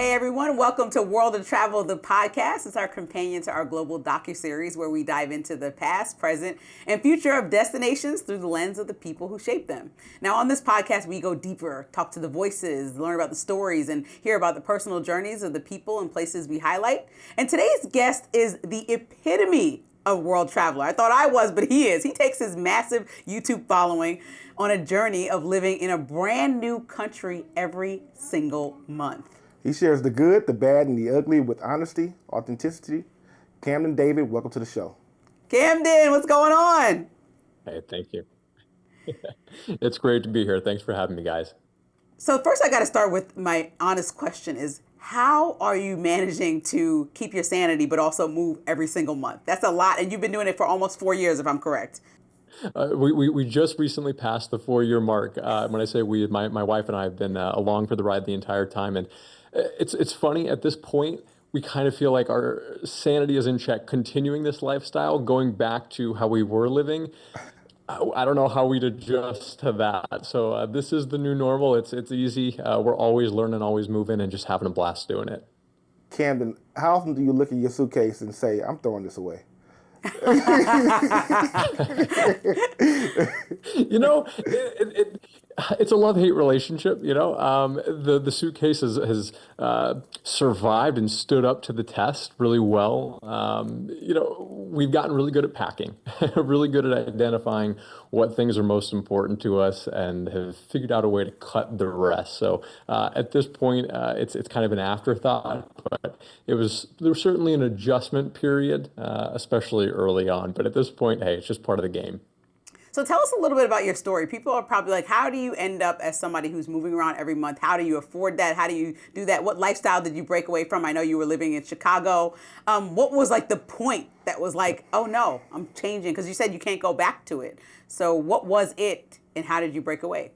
Hey everyone, welcome to World of Travel, the podcast. It's our companion to our global docuseries where we dive into the past, present, and future of destinations through the lens of the people who shape them. Now on this podcast, we go deeper, talk to the voices, learn about the stories, and hear about the personal journeys of the people and places we highlight. And today's guest is the epitome of world traveler. I thought I was, but he is. He takes his massive YouTube following on a journey of living in a brand new country every single month. He shares the good, the bad, and the ugly with honesty, authenticity. Camden David, welcome to the show. Camden, what's going on? Hey, thank you. It's great to be here. Thanks for having me, guys. So first I got to start with my honest question is, how are you managing to keep your sanity but also move every single month? That's a lot, and you've been doing it for almost 4 years, if I'm correct. We just recently passed the 4-year mark. When I say we, my wife and I have been along for the ride the entire time. And it's funny, at this point, we kind of feel like our sanity is in check, continuing this lifestyle, going back to how we were living. I don't know how we'd adjust to that. So this is the new normal. It's easy. We're always learning, always moving, and just having a blast doing it. Camden, how often do you look at your suitcase and say, I'm throwing this away? It's a love-hate relationship. The suitcase has survived and stood up to the test really well. We've gotten really good at packing, really good at identifying what things are most important to us, and have figured out a way to cut the rest. So at this point, it's kind of an afterthought, but there was certainly an adjustment period, especially early on. But at this point, hey, it's just part of the game. So tell us a little bit about your story. People are probably like, how do you end up as somebody who's moving around every month? How do you afford that? How do you do that? What lifestyle did you break away from? I know you were living in Chicago. What was like the point that was like, oh no, I'm changing? Because you said you can't go back to it. So what was it and how did you break away?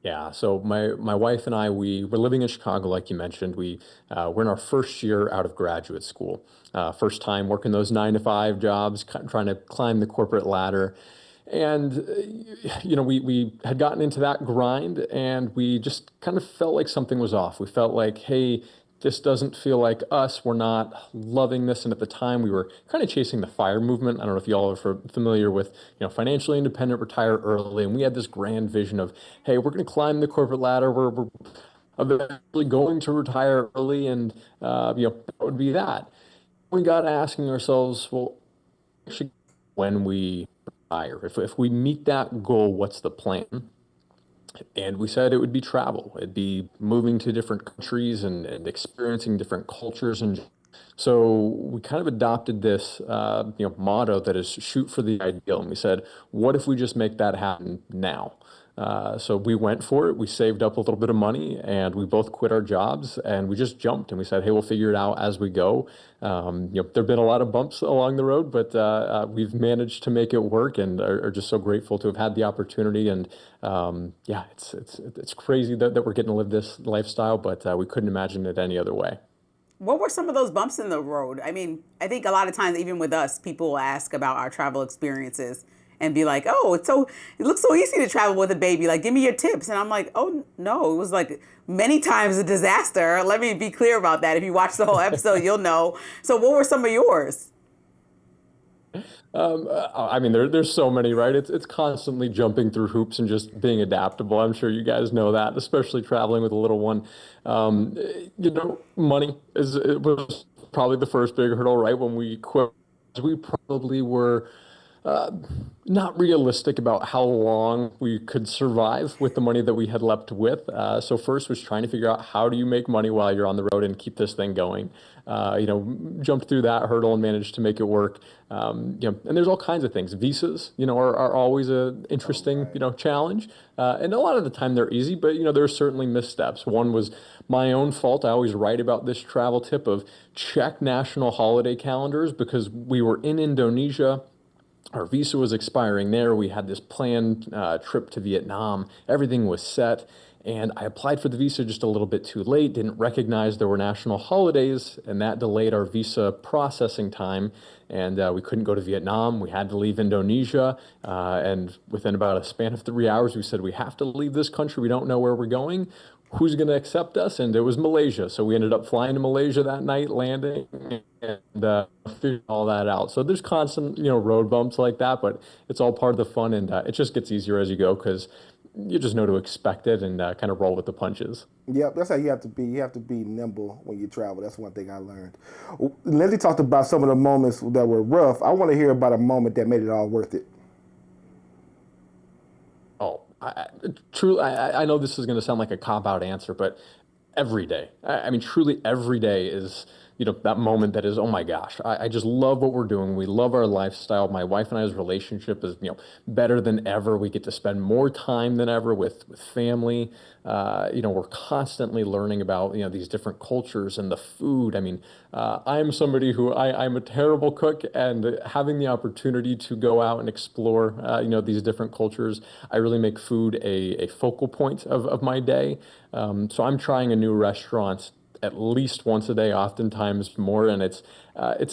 Yeah, so my wife and I, we were living in Chicago, like you mentioned. We're in our first year out of graduate school. First time working those 9-to-5 jobs, trying to climb the corporate ladder. And, we had gotten into that grind, and we just kind of felt like something was off. We felt like, hey, this doesn't feel like us. We're not loving this. And at the time, we were kind of chasing the FIRE movement. I don't know if you all are familiar with, financially independent, retire early. And we had this grand vision of, hey, we're going to climb the corporate ladder. We're eventually going to retire early. And, that would be that. We got asking ourselves, well, when we retire, if we meet that goal, what's the plan? And we said it would be travel. It'd be moving to different countries and experiencing different cultures. And so we kind of adopted this, motto that is shoot for the ideal. And we said, what if we just make that happen now? So we went for it. We saved up a little bit of money, and we both quit our jobs, and we just jumped. And we said, hey, we'll figure it out as we go. There've been a lot of bumps along the road, but we've managed to make it work, and are just so grateful to have had the opportunity. And it's crazy that we're getting to live this lifestyle, but we couldn't imagine it any other way. What were some of those bumps in the road? I mean, I think a lot of times, even with us, people ask about our travel experiences and be like, oh, it looks so easy to travel with a baby. Like, give me your tips. And I'm like, oh, no, it was like many times a disaster. Let me be clear about that. If you watch the whole episode, you'll know. So what were some of yours? There's so many, right? It's constantly jumping through hoops and just being adaptable. I'm sure you guys know that, especially traveling with a little one. Money was probably the first big hurdle, right? When we quit, we probably were not realistic about how long we could survive with the money that we had left with. So first was trying to figure out, how do you make money while you're on the road and keep this thing going? Jumped through that hurdle and managed to make it work. And there's all kinds of things. Visas, are always an interesting, challenge. And a lot of the time they're easy, but, there are certainly missteps. One was my own fault. I always write about this travel tip of check national holiday calendars, because we were in Indonesia. Our visa was expiring there. We had this planned trip to Vietnam. Everything was set. And I applied for the visa just a little bit too late, didn't recognize there were national holidays, and that delayed our visa processing time. And we couldn't go to Vietnam. We had to leave Indonesia. And within about a span of 3 hours, we said, we have to leave this country. We don't know where we're going. who's going to accept us? And it was Malaysia. So we ended up flying to Malaysia that night, landing, and figuring all that out. So there's constant, road bumps like that, but it's all part of the fun, and it just gets easier as you go because you just know to expect it and kind of roll with the punches. Yep, that's how you have to be. You have to be nimble when you travel. That's one thing I learned. Lindsey talked about some of the moments that were rough. I want to hear about a moment that made it all worth it. Oh, truly, I know this is going to sound like a cop-out answer, but every day, I mean, truly every day is, that moment that is, oh my gosh, I just love what we're doing. We love our lifestyle. My wife and I's relationship is, better than ever. We get to spend more time than ever with family. We're constantly learning about, these different cultures and the food. I mean, I'm somebody who I'm a terrible cook, and having the opportunity to go out and explore, these different cultures, I really make food a focal point of my day. So I'm trying a new restaurant at least once a day, oftentimes more, and it's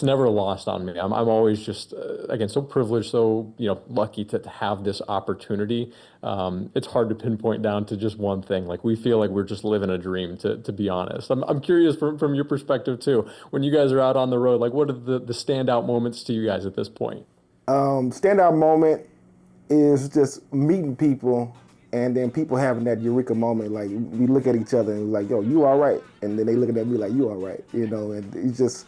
never lost on me. I'm always just again so privileged, so lucky to have this opportunity. It's hard to pinpoint down to just one thing. Like, we feel like we're just living a dream, to be honest. I'm curious from your perspective too. When you guys are out on the road, like, what are the standout moments to you guys at this point? Standout moment is just meeting people. And then people having that eureka moment, like we look at each other and we're like, yo, you all right? And then they looking at me like, you all right? And it's just,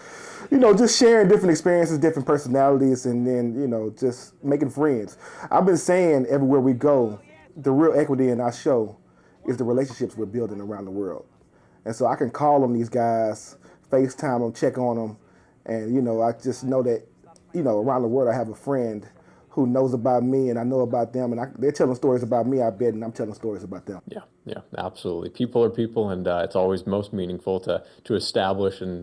just sharing different experiences, different personalities, and then, just making friends. I've been saying everywhere we go, the real equity in our show is the relationships we're building around the world. And so I can call on these guys, FaceTime them, check on them. And, I just know that, around the world I have a friend who knows about me and I know about them, and they're telling stories about me, I bet, and I'm telling stories about them. Yeah, absolutely. People are people, and it's always most meaningful to establish and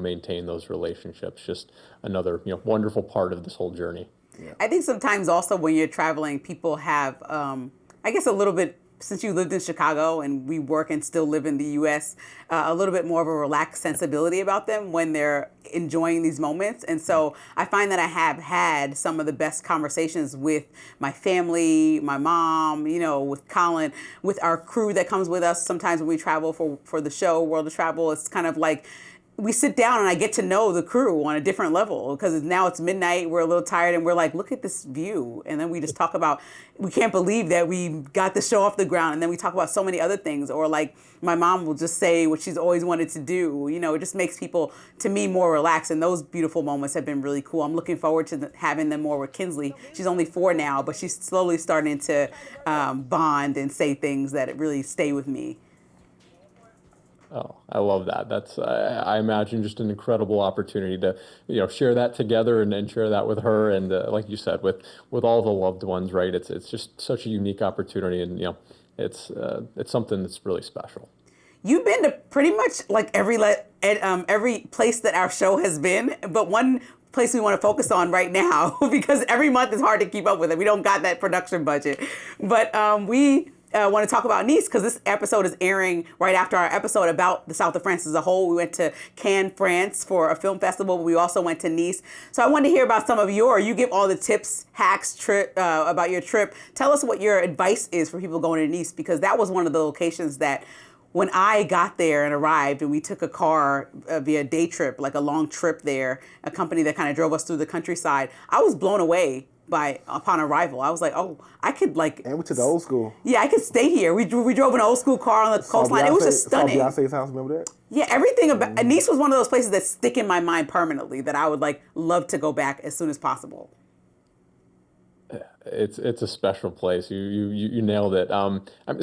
maintain those relationships. Just another wonderful part of this whole journey. Yeah. I think sometimes also when you're traveling, people have, I guess, a little bit, since you lived in Chicago and we work and still live in the U.S., a little bit more of a relaxed sensibility about them when they're enjoying these moments. And so I find that I have had some of the best conversations with my family, my mom, with Kolyn, with our crew that comes with us sometimes when we travel for the show, World of Travel. It's kind of like we sit down and I get to know the crew on a different level because now it's midnight, we're a little tired, and we're like, look at this view. And then we just talk about, we can't believe that we got the show off the ground. And then we talk about so many other things. Or like my mom will just say what she's always wanted to do. It just makes people, to me, more relaxed. And those beautiful moments have been really cool. I'm looking forward to having them more with Kynsley. She's only 4 now, but she's slowly starting to bond and say things that really stay with me. Oh, I love that. That's, I imagine, just an incredible opportunity to, share that together and share that with her. And like you said, with all the loved ones, right? It's just such a unique opportunity, and, it's something that's really special. You've been to pretty much like every place that our show has been, but one place we want to focus on right now, because every month is hard to keep up with it. We don't got that production budget, but we want to talk about Nice because this episode is airing right after our episode about the south of France as a whole. We went to Cannes, France for a film festival, but we also went to Nice. So I wanted to hear about some of you give all the tips, hacks, about your trip. Tell us what your advice is for people going to Nice, because that was one of the locations that when I got there and arrived and we took a car via day trip, like a long trip there, a company that kind of drove us through the countryside, I was blown away upon arrival. I was like, oh, I could And we took the old school. Yeah, I could stay here. We drove an old school car on the coastline. It was just stunning. Beyonce's house, remember that? Yeah, everything about Nice was one of those places that stick in my mind permanently that I would love to go back as soon as possible. It's a special place. You nailed it.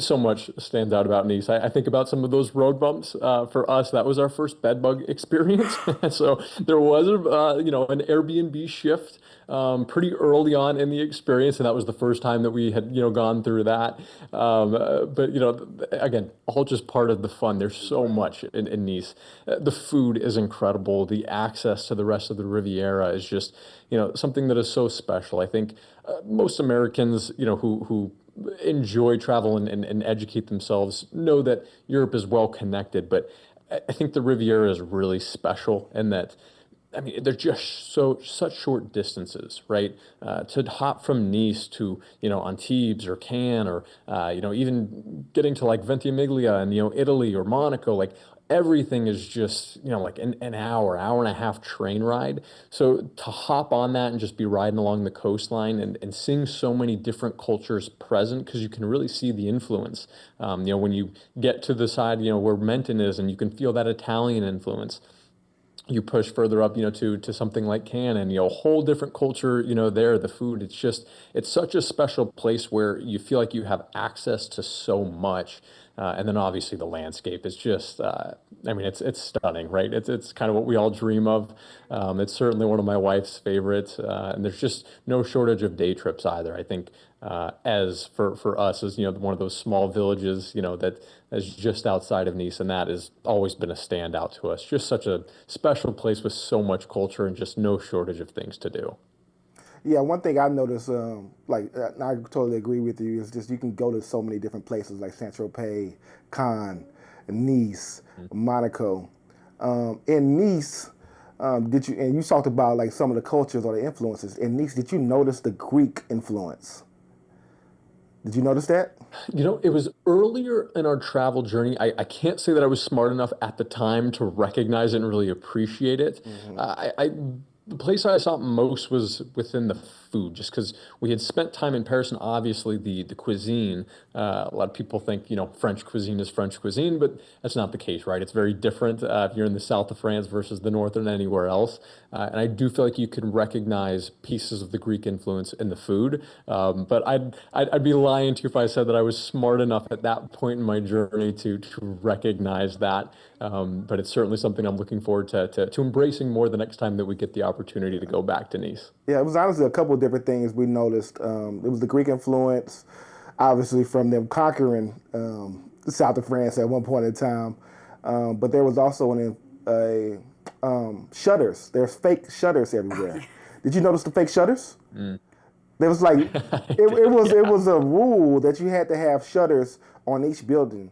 So much stands out about Nice. I think about some of those road bumps. For us, that was our first bed bug experience. So there was an Airbnb shift pretty early on in the experience, and that was the first time that we had gone through that. But again, all just part of the fun. There's so much in Nice. The food is incredible. The access to the rest of the Riviera is just something that is so special. I think most Americans, who enjoy travel and educate themselves know that Europe is well connected, but I think the Riviera is really special in that I mean, they're just such short distances, right? To hop from Nice to, Antibes or Cannes, or even getting to like Ventimiglia and Italy or Monaco, like everything is just like an hour and a half train ride. So to hop on that and just be riding along the coastline and seeing so many different cultures present, because you can really see the influence. When you get to the side, where Menton is, and you can feel that Italian influence. You push further up, to something like Cannes, and a whole different culture, there. The food, it's such a special place where you feel like you have access to so much, and then obviously the landscape is just, I mean, it's stunning, right? It's kind of what we all dream of. It's certainly one of my wife's favorites, and there's just no shortage of day trips either. I think, as for us, as one of those small villages, that is just outside of Nice, and that has always been a standout to us. Just such a special place with so much culture and just no shortage of things to do. Yeah, one thing I've noticed, I totally agree with you, is just you can go to so many different places like Saint-Tropez, Cannes, Nice, Monaco. In Nice, and you talked about like some of the cultures or the influences. In Nice, did you notice the Greek influence? Did you notice that? It was earlier in our travel journey. I can't say that I was smart enough at the time to recognize it and really appreciate it. The place I saw it most was within the food, just because we had spent time in Paris, and obviously the cuisine. A lot of people think French cuisine is French cuisine, but that's not the case, right? It's very different if you're in the south of France versus the north or anywhere else. And I do feel like you can recognize pieces of the Greek influence in the food. But I'd be lying to you if I said that I was smart enough at that point in my journey to recognize that. But it's certainly something I'm looking forward to embracing more the next time that we get the opportunity to go back to Nice. Yeah, it was honestly a couple of different things we noticed. It was the Greek influence, obviously from them conquering the south of France at one point in time. But there was also shutters. There's fake shutters everywhere. Did you notice the fake shutters? There was like it was a rule that you had to have shutters on each building,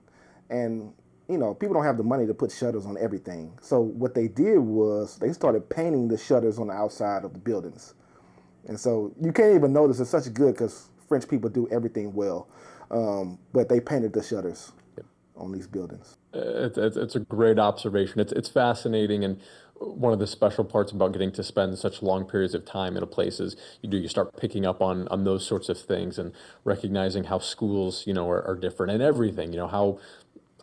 and people don't have the money to put shutters on everything. So what they did was they started painting the shutters on the outside of the buildings. And so you can't even notice it's such good because French people do everything well. But they painted the shutters on these buildings. It's a great observation. It's fascinating, and one of the special parts about getting to spend such long periods of time in a place is you start picking up on those sorts of things and recognizing how schools are different, and everything, how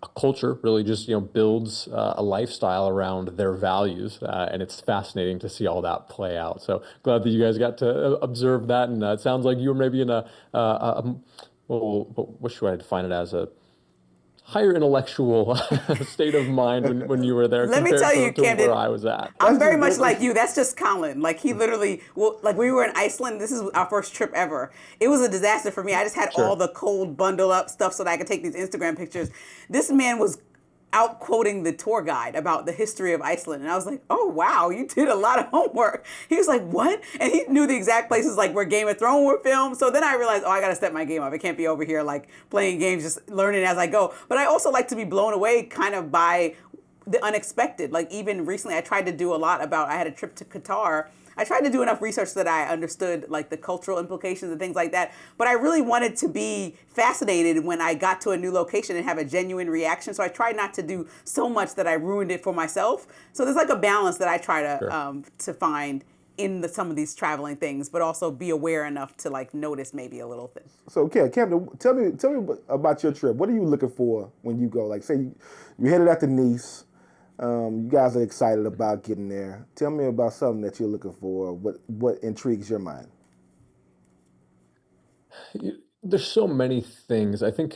a culture really just builds a lifestyle around their values, and it's fascinating to see all that play out. So glad that you guys got to observe that, and it sounds like you were maybe in well, what should I define it as, a higher intellectual state of mind when you were there. Let me tell you, to Camden, where I was at. I'm very much like you. That's just Kolyn. Like he literally, like we were in Iceland. This is our first trip ever. It was a disaster for me. I just had all the cold bundle up stuff so that I could take these Instagram pictures. This man was out quoting the tour guide about the history of Iceland. And I was like, oh, wow, you did a lot of homework. He was like, what? And he knew the exact places like where Game of Thrones were filmed. So then I realized, I got to step my game up. I can't be over here like playing games, just learning as I go. But I also like to be blown away kind of by the unexpected. Like even recently I tried to do a lot about, I had a trip to Qatar. I tried to do enough research so that I understood like the cultural implications and things like that. But I really wanted to be fascinated when I got to a new location and have a genuine reaction. So I tried not to do so much that I ruined it for myself. So there's like a balance that I try to find in some of these traveling things, but also be aware enough to like notice maybe a little thing. So, Camden, tell me about your trip. What are you looking for when you go? Like, say you headed out to Nice. You guys are excited about getting there. Tell me about something that you're looking for. What intrigues your mind? There's so many things. I think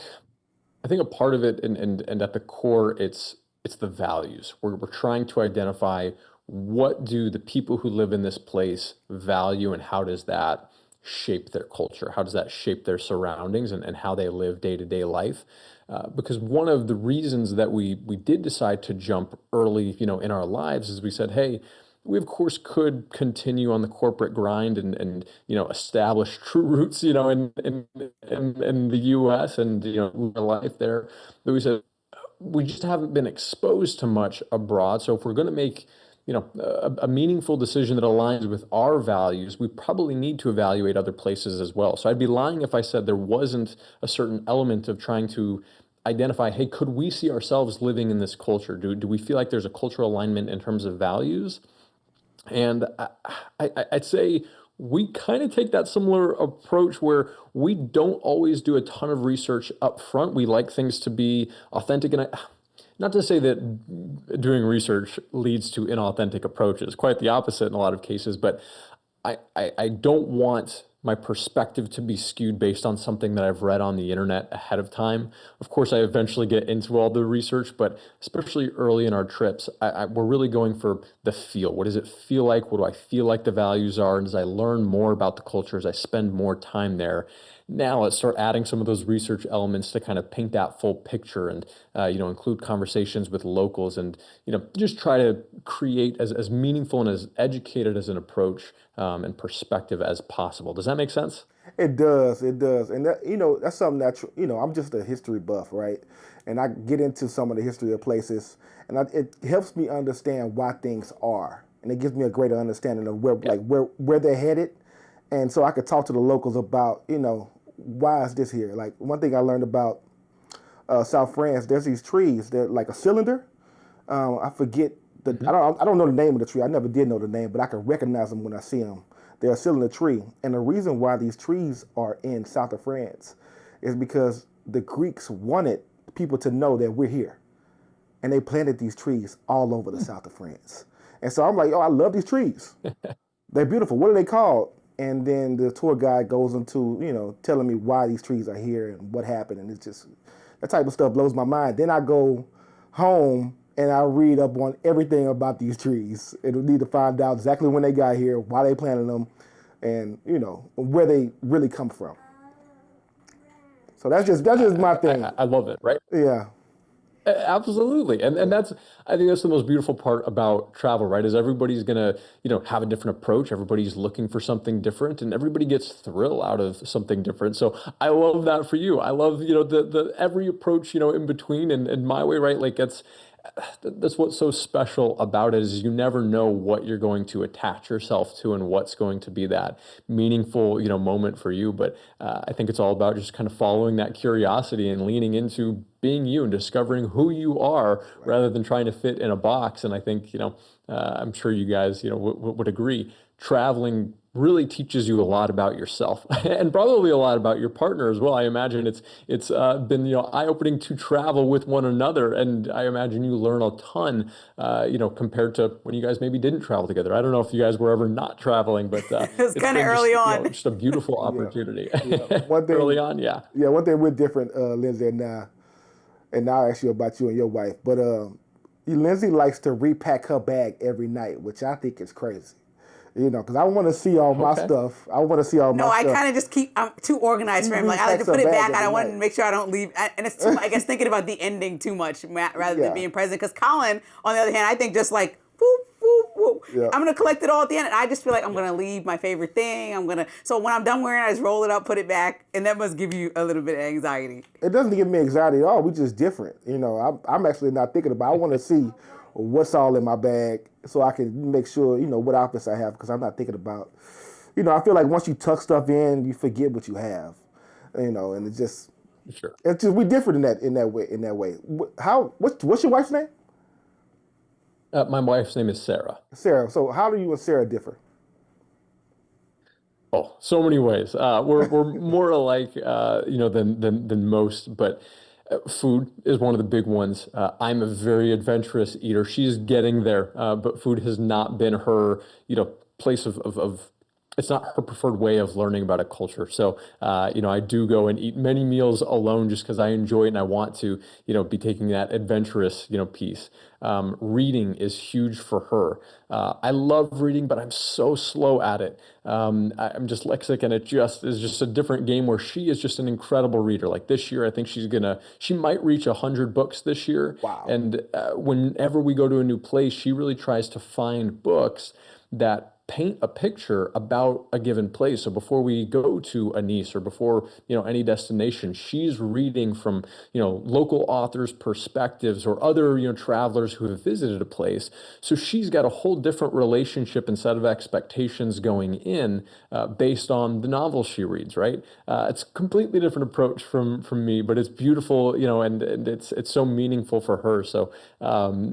a part of it, and at the core, it's the values. We're trying to identify what do the people who live in this place value, and how does that shape their culture? How does that shape their surroundings and how they live day-to-day life? Because one of the reasons that we did decide to jump early, in our lives is we said, hey, we of course could continue on the corporate grind and establish true roots, in the U.S. and live our life there. But we said we just haven't been exposed to much abroad. So if we're going to make a meaningful decision that aligns with our values, we probably need to evaluate other places as well. So I'd be lying if I said there wasn't a certain element of trying to identify, hey, could we see ourselves living in this culture? Do we feel like there's a cultural alignment in terms of values? And I'd say we kind of take that similar approach where we don't always do a ton of research up front. We like things to be authentic. And not to say that doing research leads to inauthentic approaches, quite the opposite in a lot of cases, but I don't want my perspective to be skewed based on something that I've read on the internet ahead of time. Of course, I eventually get into all the research, but especially early in our trips, we're really going for the feel. What does it feel like? What do I feel like the values are? And as I learn more about the culture, as I spend more time there, now let's start adding some of those research elements to kind of paint that full picture and, include conversations with locals and, just try to create as meaningful and as educated as an approach and perspective as possible. Does that make sense? It does. It does. And that, that's something that, I'm just a history buff, right? And I get into some of the history of places, and it helps me understand why things are. And it gives me a greater understanding of where they're headed. And so I could talk to the locals about, why is this here? Like one thing I learned about South France, there's these trees. They're like a cylinder. I forget I don't know the name of the tree. I never did know the name, but I can recognize them when I see them. They're a cylinder tree. And the reason why these trees are in south of France is because the Greeks wanted people to know that we're here. And they planted these trees all over the south of France. And so I'm like, I love these trees. They're beautiful. What are they called? And then the tour guide goes into, telling me why these trees are here and what happened. And it's just, that type of stuff blows my mind. Then I go home and I read up on everything about these trees. And we need to find out exactly when they got here, why they planted them, and, where they really come from. So that's just my thing. I love it, right? Yeah. Absolutely. And I think that's the most beautiful part about travel, right? Is everybody's going to, have a different approach. Everybody's looking for something different and everybody gets thrill out of something different. So I love that for you. I love, the every approach, in between and my way, right? Like that's what's so special about it is you never know what you're going to attach yourself to and what's going to be that meaningful, moment for you. But I think it's all about just kind of following that curiosity and leaning into being you and discovering who you are rather than trying to fit in a box. And I think, I'm sure you guys, would agree. Traveling really teaches you a lot about yourself and probably a lot about your partner as well. I imagine it's been, eye-opening to travel with one another. And I imagine you learn a ton, compared to when you guys maybe didn't travel together. I don't know if you guys were ever not traveling, but it was kind of early on. Just a beautiful opportunity. One thing, early on, yeah. Yeah, one thing we're different, Lindsey, and now I'll ask you about you and your wife. But Lindsey likes to repack her bag every night, which I think is crazy. Because I want to see all my stuff. I want to see all my stuff. No, I kind of just I'm too organized for him. Like, I like to put it back. I don't want to make sure I don't leave. And it's too, I guess, thinking about the ending too much rather than being present. Because Kolyn, on the other hand, I think just like, whoop, whoop, whoop. Yeah. I'm going to collect it all at the end. And I just feel like I'm going to leave my favorite thing. So when I'm done wearing it, I just roll it up, put it back. And that must give you a little bit of anxiety. It doesn't give me anxiety at all. We're just different. I'm actually not thinking about it. I want to see what's all in my bag so I can make sure, what outfits I have, because I'm not thinking about, I feel like once you tuck stuff in, you forget what you have, and it's just, sure. It's just, we're different in that way. What's your wife's name? My wife's name is Sarah. Sarah. So how do you and Sarah differ? Oh, so many ways. We're more alike, than most, but food is one of the big ones. I'm a very adventurous eater. She's getting there, but food has not been her, place of it's not her preferred way of learning about a culture. So, I do go and eat many meals alone just because I enjoy it and I want to, be taking that adventurous, piece. Reading is huge for her. I love reading, but I'm so slow at it. I'm dyslexic, and it is just a different game where she is just an incredible reader. Like this year, I think she might reach 100 books this year. Wow. And whenever we go to a new place, she really tries to find books that paint a picture about a given place. So before we go to a Nice or before, any destination, she's reading from, local authors' perspectives or other, travelers who have visited a place. So she's got a whole different relationship and set of expectations going in based on the novel she reads, right? It's a completely different approach from me, but it's beautiful, and it's so meaningful for her. So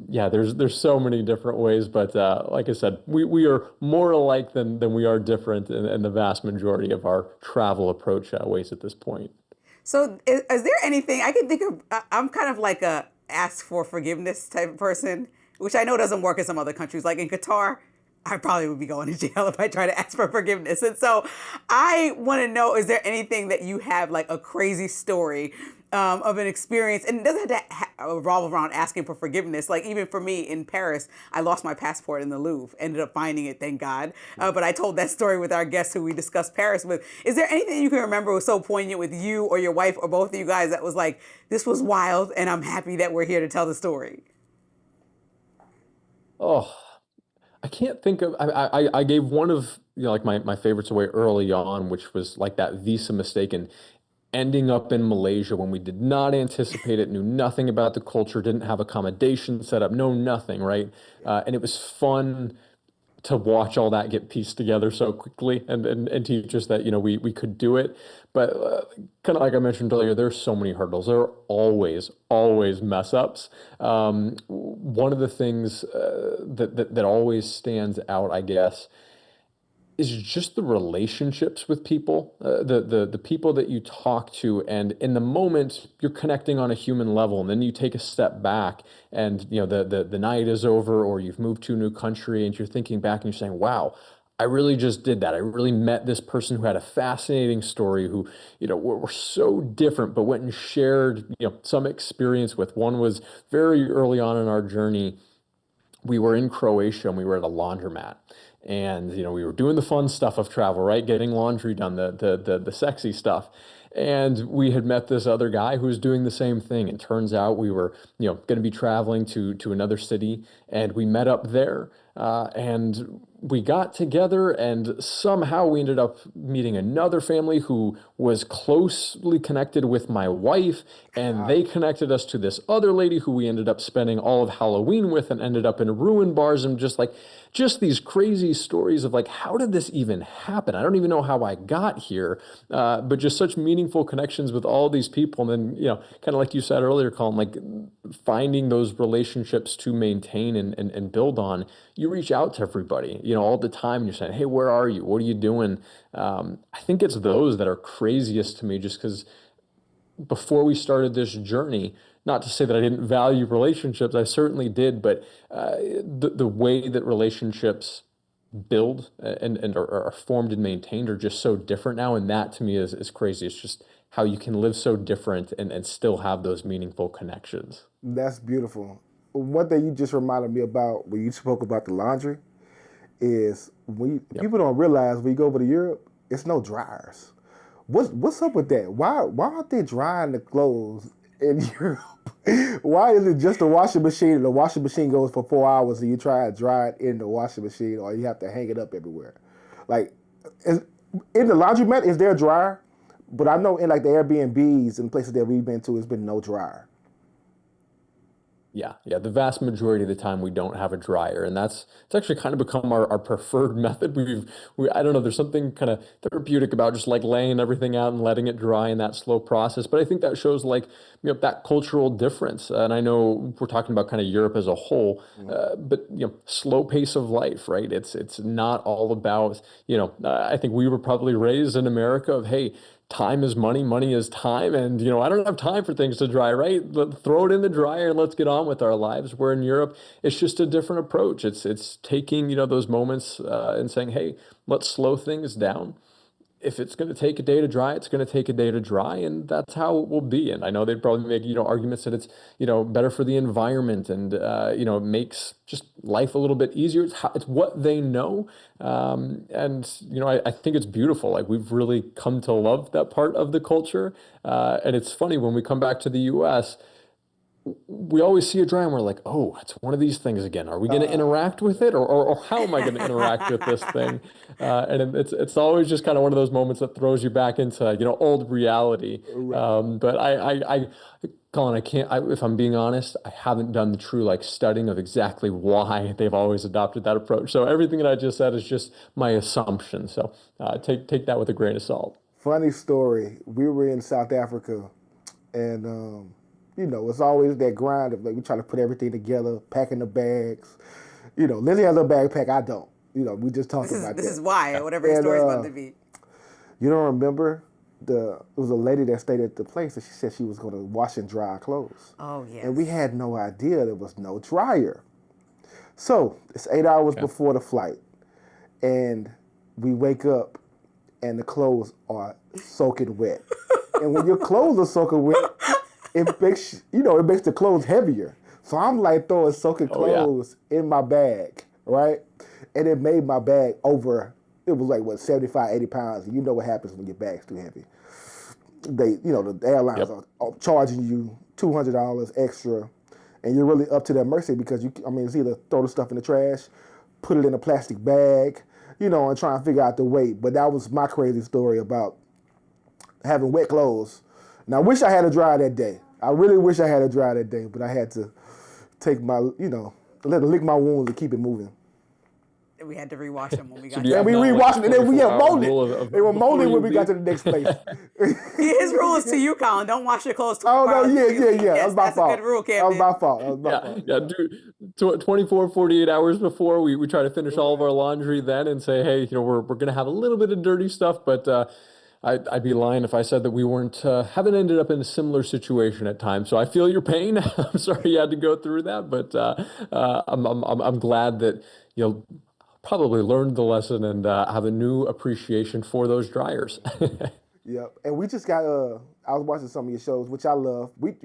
yeah, there's so many different ways, but like I said, we are more alike than we are different in the vast majority of our travel approach ways at this point. So is there anything I can think of? I'm kind of like a ask for forgiveness type of person, which I know doesn't work in some other countries. Like in Qatar, I probably would be going to jail if I try to ask for forgiveness. And so I want to know, is there anything that you have, like a crazy story of an experience? And it doesn't have to revolve around asking for forgiveness. Like even for me in Paris, I lost my passport in the Louvre, ended up finding it, thank God. But I told that story with our guest who we discussed Paris with. Is there anything you can remember was so poignant with you or your wife or both of you guys that was like, this was wild and I'm happy that we're here to tell the story? Oh, I can't think of. I gave one of like my favorites away early on, which was like that visa mistake and ending up in Malaysia when we did not anticipate it, knew nothing about the culture, didn't have accommodation set up, no nothing, right? And it was fun to watch all that get pieced together so quickly and teach us that we could do it. But kind of like I mentioned earlier, there's so many hurdles. There are always mess ups. One of the things that always stands out, I guess, is just the relationships with people, the people that you talk to, and in the moment you're connecting on a human level, and then you take a step back, and the night is over, or you've moved to a new country, and you're thinking back and you're saying, "Wow, I really just did that. I really met this person who had a fascinating story, who were so different, but went and shared some experience with." One was very early on in our journey. We were in Croatia and we were at a laundromat. And we were doing the fun stuff of travel, right? Getting laundry done, the sexy stuff. And we had met this other guy who was doing the same thing. And turns out we were, going to be traveling to another city, and we met up there. And we got together, and somehow we ended up meeting another family who was closely connected with my wife, and they connected us to this other lady who we ended up spending all of Halloween with, and ended up in ruin bars, and just these crazy stories of like, how did this even happen? I don't even know how I got here, but just such meaningful connections with all these people. And then, kind of like you said earlier, Colin, like finding those relationships to maintain and build on. You reach out to everybody, all the time, and you're saying, "Hey, where are you? What are you doing?" I think it's those that are craziest to me, just because before we started this journey, not to say that I didn't value relationships, I certainly did, but the way that relationships build and are formed and maintained are just so different now, and that to me is crazy. It's just how you can live so different and still have those meaningful connections. That's beautiful. One thing you just reminded me about when you spoke about the laundry is people don't realize when you go over to Europe, it's no dryers. What's up with that? Why aren't they drying the clothes in Europe? Why is it just a washing machine, and the washing machine goes for 4 hours and you try to dry it in the washing machine, or you have to hang it up everywhere? Like, in the laundromat, is there a dryer? But I know in like the Airbnbs and places that we've been to, it's been no dryer. Yeah. The vast majority of the time we don't have a dryer, and it's actually kind of become our preferred method. I don't know, there's something kind of therapeutic about just like laying everything out and letting it dry in that slow process. But I think that shows like that cultural difference. And I know we're talking about kind of Europe as a whole, but slow pace of life, right? It's not all about I think we were probably raised in America of, hey, time is money, money is time, and I don't have time for things to dry, right? Throw it in the dryer and let's get on with our lives. Where in Europe, it's just a different approach. It's taking those moments and saying, hey, let's slow things down. If it's going to take a day to dry, it's going to take a day to dry, and that's how it will be. And I know they'd probably make arguments that it's better for the environment, and it makes just life a little bit easier. It's what they know, and I think it's beautiful. Like, we've really come to love that part of the culture, and it's funny when we come back to the U.S. we always see a dryer and we're like, oh, it's one of these things again. Are we going to interact with it, or how am I going to interact with this thing? And it's always just kind of one of those moments that throws you back into old reality. Right. But Colin, I can't. If I'm being honest, I haven't done the true studying of exactly why they've always adopted that approach. So everything that I just said is just my assumption. So take that with a grain of salt. Funny story. We were in South Africa, and it's always that grind of we try to put everything together, packing the bags. Lindsey has a backpack. I don't. We just talked about that. This is why, whatever your story's about to be. You don't remember it was a lady that stayed at the place, and she said she was going to wash and dry our clothes. Oh, yes. And we had no idea there was no dryer. So it's 8 hours before the flight, and we wake up, and the clothes are soaking wet. And when your clothes are soaking wet, it makes the clothes heavier. So I'm throwing soaking clothes in my bag, right? And it made my bag over. It was 75, 80 pounds. And you know what happens when your bag's too heavy. The airlines are charging you $200 extra, and you're really up to their mercy because it's either throw the stuff in the trash, put it in a plastic bag, and try and figure out the weight. But that was my crazy story about having wet clothes. And I wish I had a dryer that day. I really wish I had a dryer that day, but I had to take my, let it lick my wounds and keep it moving. We had to rewash them when we got there. And we rewashed it, and then we molded. They were molded when we got to the next place. His rule is to you, Colin. Don't wash your clothes too far. Oh, no, yeah. Yes, that was my fault. That's a good rule, Camden. That was my fault. Yeah, dude, 24, 48 hours before, we try to finish all of our laundry then and say, hey, we're going to have a little bit of dirty stuff, but I'd be lying if I said that we haven't ended up in a similar situation at times. So I feel your pain. I'm sorry you had to go through that, but I'm glad that you'll probably learned the lesson and have a new appreciation for those dryers. Yep, and we just got. I was watching some of your shows, which I love. We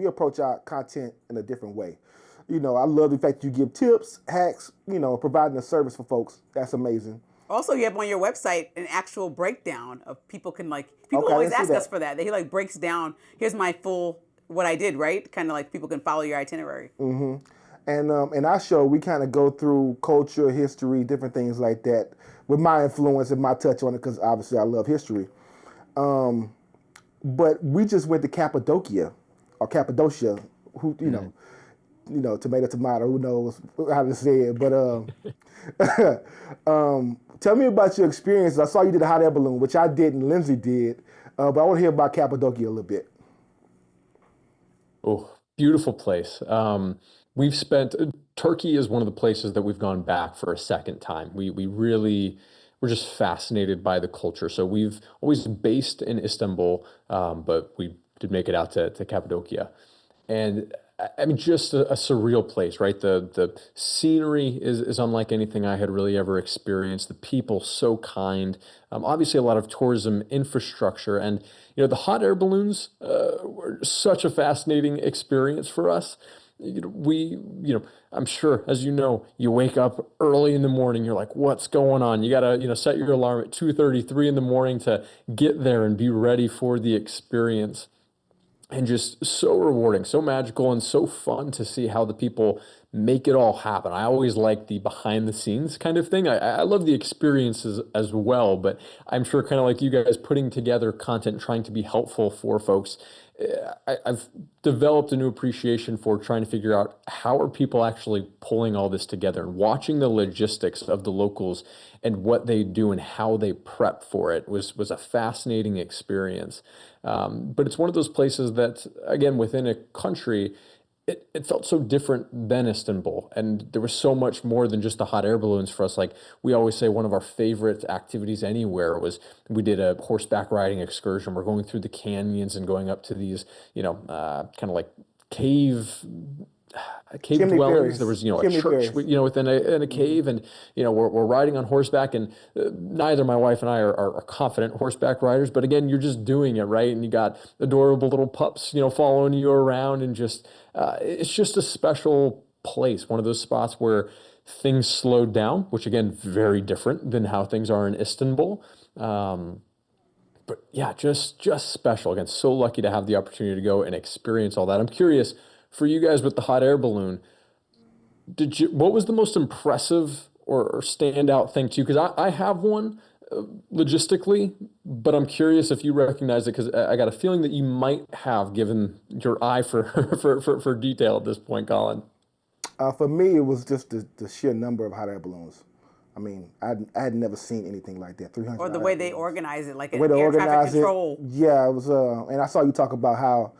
approach our content in a different way. I love the fact you give tips, hacks. Providing a service for folks. That's amazing. Also, you have on your website an actual breakdown of people always ask us for that. He breaks down. Here's my full what I did, right? Kind of people can follow your itinerary. Mm-hmm. And in our show, we kind of go through culture, history, different things like that with my influence and my touch on it because obviously I love history. But we just went to Cappadocia, tomato, who knows how to say it. But tell me about your experiences. I saw you did a hot air balloon, which I didn't, Lindsey did. But I want to hear about Cappadocia a little bit. Oh, beautiful place. Turkey is one of the places that we've gone back for a second time. We're just fascinated by the culture. So we've always based in Istanbul, but we did make it out to Cappadocia. And just a surreal place, right? The scenery is unlike anything I had really ever experienced. The people so kind. Obviously, a lot of tourism infrastructure, and the hot air balloons were such a fascinating experience for us. I'm sure, as you wake up early in the morning, you're like, what's going on? You gotta, set your alarm at 2:33 in the morning to get there and be ready for the experience. And just so rewarding, so magical, and so fun to see how the people make it all happen. I always like the behind the scenes kind of thing. I love the experiences as well, but I'm sure kind of like you guys putting together content, trying to be helpful for folks. I've developed a new appreciation for trying to figure out how are people actually pulling all this together and watching the logistics of the locals and what they do and how they prep for it was a fascinating experience. But it's one of those places that, again, within a country, it felt so different than Istanbul. And there was so much more than just the hot air balloons for us. Like we always say, one of our favorite activities anywhere was we did a horseback riding excursion. We're going through the canyons and going up to these, kind of like cave Chimney dwellings. Ferries. There was, a Chimney church, Ferries. within a cave, and we're riding on horseback, and neither my wife and I are confident horseback riders, but again, you're just doing it, right? And you got adorable little pups, following you around, and just it's just a special place. One of those spots where things slowed down, which again, very different than how things are in Istanbul. but yeah, just special. Again, so lucky to have the opportunity to go and experience all that. I'm curious for you guys with the hot air balloon. What was the most impressive or standout thing to you? Because I have one logistically, but I'm curious if you recognize it because I got a feeling that you might have given your eye for for detail at this point, Kolyn. For me, it was just the sheer number of hot air balloons. I mean, I had never seen anything like that. 300. Or the way they organize it, like The an way they air traffic organize it, control. yeah, it was. And I saw you talk about how,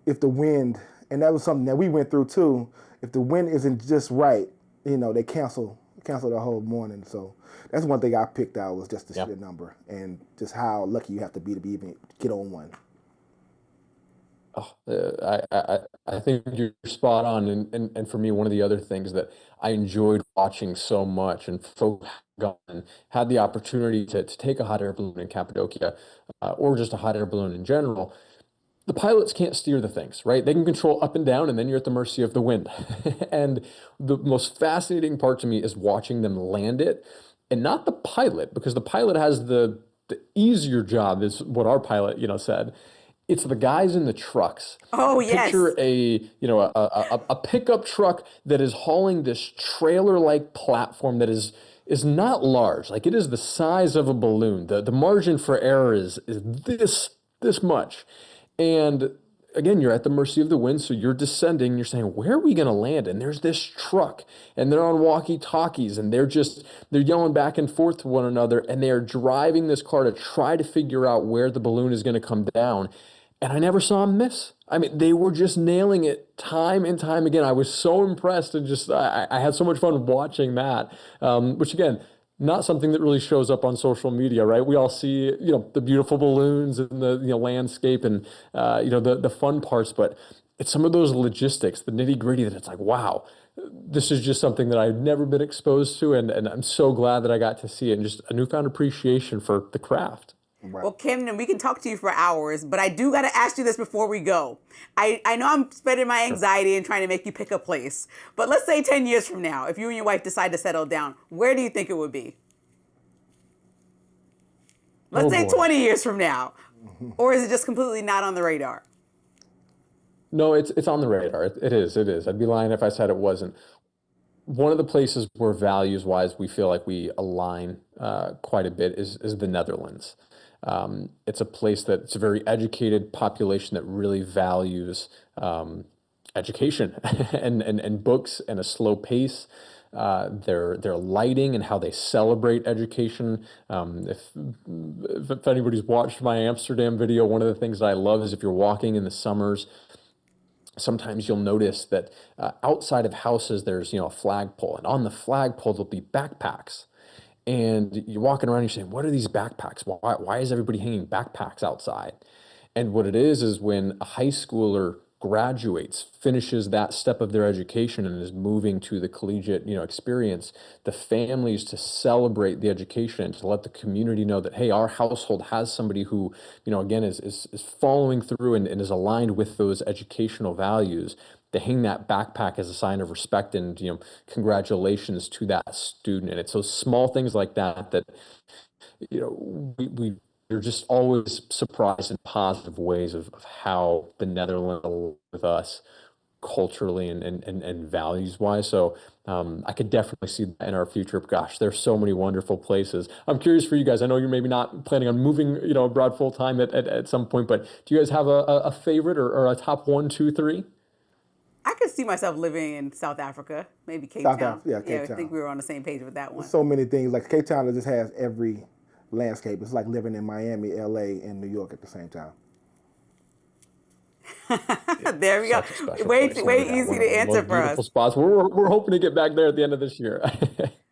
if the wind, and that was something that we went through too. If the wind isn't just right, they cancel the whole morning. So that's one thing I picked out was just the sheer number and just how lucky you have to be even get on one. Oh, I think you're spot on, and for me, one of the other things that I enjoyed watching so much, and folks gone and had the opportunity to take a hot air balloon in Cappadocia, or just a hot air balloon in general. The pilots can't steer the things, right? They can control up and down, and then you're at the mercy of the wind. And the most fascinating part to me is watching them land it, and not the pilot, because the pilot has the easier job, is what our pilot, said. It's the guys in the trucks. Oh, yes. Picture a pickup truck that is hauling this trailer-like platform that is not large. Like, it is the size of a balloon. The margin for error is this much. And again, you're at the mercy of the wind, so you're descending, you're saying, where are we going to land? And there's this truck, and they're on walkie-talkies, and they're yelling back and forth to one another, and they are driving this car to try to figure out where the balloon is going to come down. And I never saw them miss. I mean, they were just nailing it time and time again. I was so impressed, and I had so much fun watching that, which again, not something that really shows up on social media, right? We all see, the beautiful balloons and the landscape and the fun parts, but it's some of those logistics, the nitty gritty that it's like, wow, this is just something that I've never been exposed to, and I'm so glad that I got to see it, and just a newfound appreciation for the craft. Right. Well, Camden, we can talk to you for hours, but I do got to ask you this before we go. I know I'm spending my anxiety and trying to make you pick a place, but let's say 10 years from now, if you and your wife decide to settle down, where do you think it would be? Let's say 20 years from now, or is it just completely not on the radar? No, it's on the radar. It is. I'd be lying if I said it wasn't. One of the places where values-wise we feel like we align quite a bit is the Netherlands. It's a place it's a very educated population that really values education and books and a slow pace. Their lighting and how they celebrate education. If anybody's watched my Amsterdam video, one of the things that I love is if you're walking in the summers, sometimes you'll notice that outside of houses there's a flagpole, and on the flagpole there'll be backpacks. And you're walking around, you're saying, what are these backpacks? Why is everybody hanging backpacks outside? And what it is when a high schooler graduates, finishes that step of their education and is moving to the collegiate, experience, the families to celebrate the education, to let the community know that, hey, our household has somebody who, again, is following through and is aligned with those educational values. They hang that backpack as a sign of respect and, congratulations to that student. And it's those small things like that we're just always surprised in positive ways of how the Netherlands aligns with us culturally and values wise. So I could definitely see that in our future. Gosh, there's so many wonderful places. I'm curious for you guys. I know you're maybe not planning on moving, abroad full time at some point, but do you guys have a favorite or a top 1, 2, 3? I could see myself living in South Africa, maybe Cape Town. Cape Town. I think we were on the same page with that one. So many things. Like Cape Town just has every landscape. It's like living in Miami, LA, and New York at the same time. There we go. Way easy to answer for us. Beautiful spots. We're hoping to get back there at the end of this year.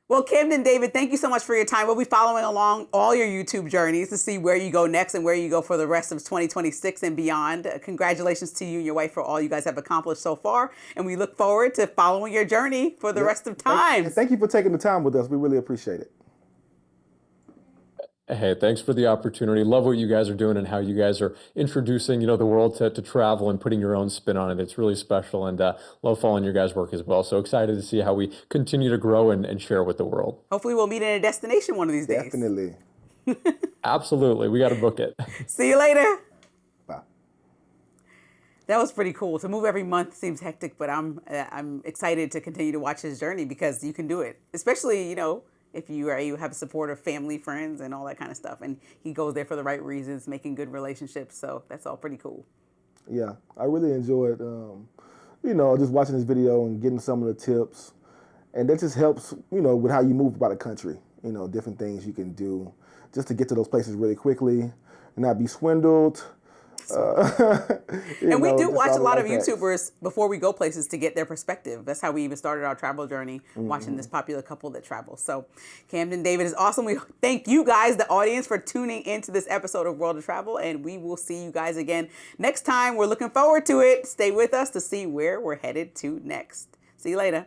Well, Camden David, thank you so much for your time. We'll be following along all your YouTube journeys to see where you go next and where you go for the rest of 2026 and beyond. Congratulations to you and your wife for all you guys have accomplished so far. And we look forward to following your journey for the rest of time. Thank you for taking the time with us. We really appreciate it. Hey, thanks for the opportunity. Love what you guys are doing and how you guys are introducing, the world to travel and putting your own spin on it. It's really special, and love following your guys' work as well. So excited to see how we continue to grow and share with the world. Hopefully we'll meet in a destination one of these days. Definitely. Absolutely. We got to book it. See you later. Bye. That was pretty cool. To move every month seems hectic, but I'm excited to continue to watch his journey because you can do it. Especially, if you have supportive family, friends, and all that kind of stuff. And he goes there for the right reasons, making good relationships. So that's all pretty cool. Yeah, I really enjoyed, just watching this video and getting some of the tips. And that just helps, with how you move about the country. Different things you can do just to get to those places really quickly and not be swindled. And we do watch a lot of YouTubers before we go places to get their perspective. That's how we even started our travel journey, watching this popular couple that travels. So Camden David is awesome. We thank you guys, the audience, for tuning into this episode of World of Travel, and we will see you guys again next time. We're looking forward to it. Stay with us to see where we're headed to next. See you later.